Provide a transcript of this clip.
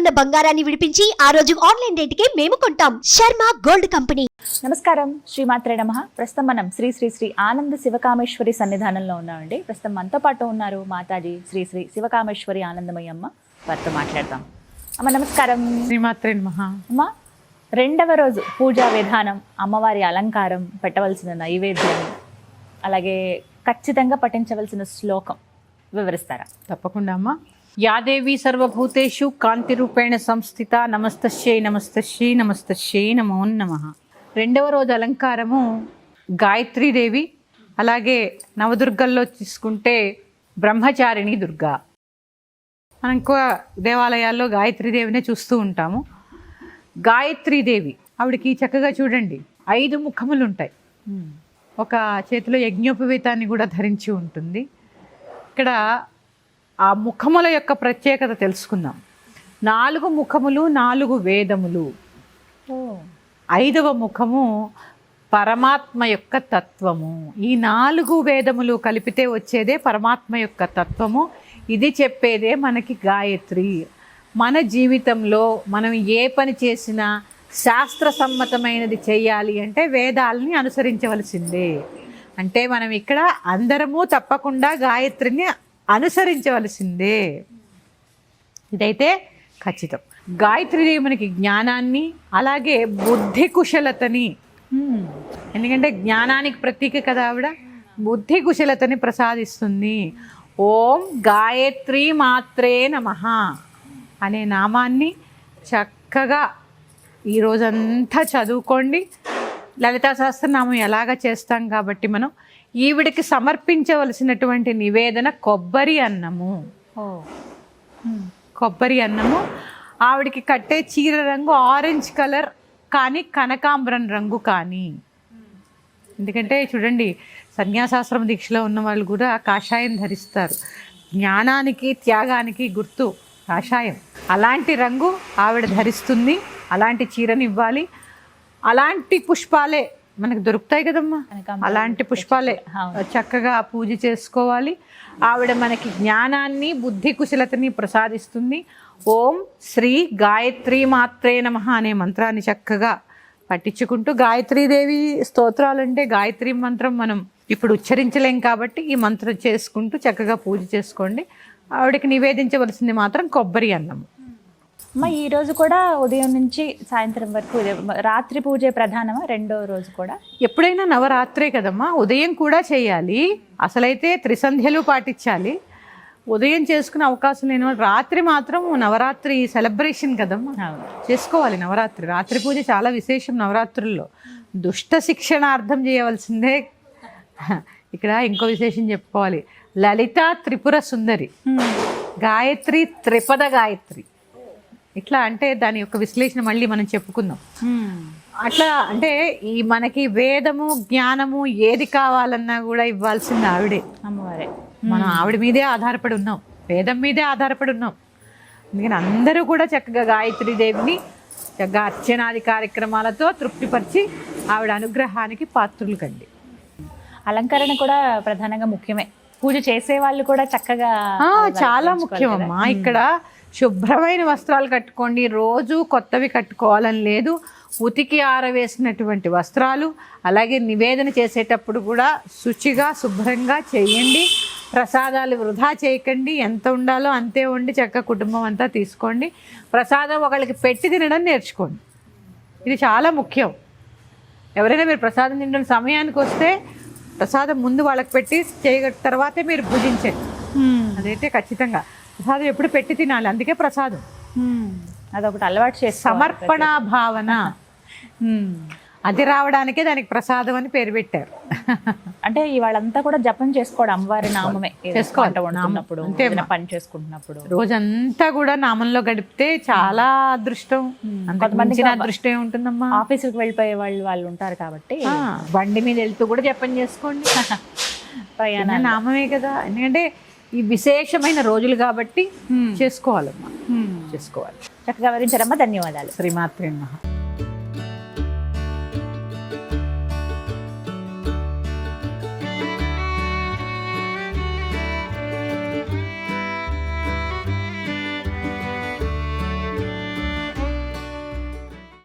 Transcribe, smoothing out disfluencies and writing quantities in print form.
ఉన్న బంగారాన్ని విడిపించి ఆ రోజు ఆన్లైన్ రేటుకే మేము కొంటాం. Sharma gold company. నమస్కారం, శ్రీమాత్రే నమః. ప్రస్తుతం మనం శ్రీ శ్రీ శ్రీ ఆనంద శివకామేశ్వరి సన్నిధానంలో ఉన్నామండి. ప్రస్తుతం మనతో పాటు ఉన్నారు మాతాజీ శ్రీ శ్రీ శివకామేశ్వరి ఆనందమయ్యమ్మ. వారితో మాట్లాడతాం. అమ్మ నమస్కారం. శ్రీమాత్రే నమః. అమ్మ, రెండవ రోజు పూజా విధానం, అమ్మవారి అలంకారం, పెట్టవలసిన నైవేద్యం, అలాగే ఖచ్చితంగా పఠించవలసిన శ్లోకం వివరిస్తారా? తప్పకుండా అమ్మా. యాదేవి సర్వభూతేషు కాంతి రూపేణ సంస్థిత నమస్తశ్యై నమస్తశ్యై నమస్తశ్యై నమో నమః. రెండవ రోజు అలంకారము గాయత్రీదేవి, అలాగే నవదుర్గల్లో తీసుకుంటే బ్రహ్మచారిణి దుర్గా. మనం ఎక్కువ దేవాలయాల్లో గాయత్రీదేవినే చూస్తూ ఉంటాము. గాయత్రీదేవి ఆవిడకి చక్కగా చూడండి 5 ముఖములు ఉంటాయి. ఒక చేతిలో యజ్ఞోపవీతాన్ని కూడా ధరించి ఉంటుంది. ఇక్కడ ఆ ముఖముల యొక్క ప్రత్యేకత తెలుసుకుందాం. 4 ముఖములు 4 వేదములు. 5వ ముఖము పరమాత్మ యొక్క తత్వము. ఈ 4 వేదములు కలిపితే వచ్చేదే పరమాత్మ యొక్క తత్వము. ఇది చెప్పేదే మనకి గాయత్రి. మన జీవితంలో మనం ఏ పని చేసినా శాస్త్ర సమ్మతమైనది చేయాలి అంటే వేదాలని అనుసరించవలసిందే. అంటే మనం ఇక్కడ అందరము తప్పకుండా గాయత్రిని అనుసరించవలసిందే. ఇదైతే ఖచ్చితం. గాయత్రీదేవి మనకి జ్ఞానాన్ని, అలాగే బుద్ధి కుశలతని, ఎందుకంటే జ్ఞానానికి ప్రతీక కదా ఆవిడ, బుద్ధి కుశలతని ప్రసాదిస్తుంది. ఓం గాయత్రీ మాత్రే నమః అనే నామాన్ని చక్కగా ఈరోజంతా చదువుకోండి. లలితా సహస్రనామం ఎలాగ చేస్తాం కాబట్టి మనం ఈవిడికి సమర్పించవలసినటువంటి నివేదన కొబ్బరి అన్నము. కొబ్బరి అన్నము. ఆవిడికి కట్టే చీర రంగు ఆరెంజ్ కలర్ కానీ కనకాంబరం రంగు కానీ. ఎందుకంటే చూడండి, సన్యాసాశ్రమ దీక్షలో ఉన్న వాళ్ళు కూడా కాషాయం ధరిస్తారు. జ్ఞానానికి త్యాగానికి గుర్తు కాషాయం. అలాంటి రంగు ఆవిడ ధరిస్తుంది. అలాంటి చీరని ఇవ్వాలి. అలాంటి పుష్పాలే మనకు దొరుకుతాయి కదమ్మా, అలాంటి పుష్పాలే చక్కగా పూజ చేసుకోవాలి. ఆవిడ మనకి జ్ఞానాన్ని, బుద్ధి కుశలతని ప్రసాదిస్తుంది. ఓం శ్రీ గాయత్రీ మాత్రే నమః అనే మంత్రాన్ని చక్కగా పట్టించుకుంటూ, గాయత్రీదేవి స్తోత్రాలు అంటే గాయత్రి మంత్రం మనం ఇప్పుడు ఉచ్చరించలేం కాబట్టి ఈ మంత్రం చేసుకుంటూ చక్కగా పూజ చేసుకోండి. ఆవిడకి నివేదించవలసింది మాత్రం కొబ్బరి అన్నము. అమ్మ, ఈ రోజు కూడా ఉదయం నుంచి సాయంత్రం వరకు రాత్రి పూజ ప్రధానమా? రెండో రోజు కూడా ఎప్పుడైనా నవరాత్రే కదమ్మా, ఉదయం కూడా చేయాలి. అసలైతే త్రిసంధ్యలు పాటించాలి. ఉదయం చేసుకునే అవకాశం లేని వాళ్ళు రాత్రి మాత్రం నవరాత్రి సెలబ్రేషన్ కదమ్మా, చేసుకోవాలి. నవరాత్రి రాత్రి పూజ చాలా విశేషం. నవరాత్రుల్లో దుష్ట శిక్షణార్థం చేయవలసిందే. ఇక్కడ ఇంకో విశేషం చెప్పుకోవాలి. లలిత త్రిపుర సుందరి, గాయత్రి త్రిపద గాయత్రి. ఇట్లా అంటే దాని యొక్క విశ్లేషణ మళ్ళీ మనం చెప్పుకుందాం. అట్లా అంటే ఈ మనకి వేదము, జ్ఞానము ఏది కావాలన్నా కూడా ఇవ్వాల్సింది ఆవిడే, అమ్మవారే. మనం ఆవిడ మీదే ఆధారపడి ఉన్నాం, వేదం మీదే ఆధారపడి ఉన్నాం. అందుకని అందరూ కూడా చక్కగా గాయత్రీదేవిని చక్కగా అర్చనాది కార్యక్రమాలతో తృప్తిపరిచి ఆవిడ అనుగ్రహానికి పాత్రులు కండి. అలంకరణ కూడా ప్రధానంగా ముఖ్యమే. పూజ చేసే వాళ్ళు కూడా చక్కగా చాలా ముఖ్యమమ్మా. ఇక్కడ శుభ్రమైన వస్త్రాలు కట్టుకోండి. రోజు కొత్తవి కట్టుకోవాలని లేదు. ఉతికి ఆరవేసినటువంటి వస్త్రాలు, అలాగే నివేదన చేసేటప్పుడు కూడా శుచిగా శుభ్రంగా చేయండి. ప్రసాదాలు వృధా చేయకండి. ఎంత ఉండాలో అంతే వండి చక్కగా కుటుంబం అంతా తీసుకోండి. ప్రసాదం ఒకళ్ళకి పెట్టి తినడం నేర్చుకోండి. ఇది చాలా ముఖ్యం. ఎవరైనా మీరు ప్రసాదం తినడం సమయానికి వస్తే ప్రసాదం ముందు వాళ్ళకి పెట్టి తర్వాతే మీరు భుజించండి. అదైతే ఖచ్చితంగా ప్రసాదం ఎప్పుడు పెట్టి తినాలి. అందుకే ప్రసాదం అదొకటి అలవాటు చేసి సమర్పణ భావన అది రావడానికే దానికి ప్రసాదం అని పేరు పెట్టారు. అంటే ఇవాళంతా కూడా జపం చేసుకోవడం, అమ్మవారి నామమే చేసుకోవాలి. పని చేసుకుంటున్నప్పుడు రోజంతా కూడా నామంలో గడిపితే చాలా అదృష్టం. కొంతమంది అదృష్టం ఉంటుందమ్మా. ఆఫీసుకి వెళ్ళిపోయే వాళ్ళు ఉంటారు కాబట్టి బండి మీద వెళ్తూ కూడా జపం చేసుకోండి. నామమే కదా. ఎందుకంటే ఈ విశేషమైన రోజులు కాబట్టి చేసుకోవాలమ్మా, చేసుకోవాలి. చక్కగా వివరించారమ్మా. ధన్యవాదాలు. శ్రీమాత్రే నమః.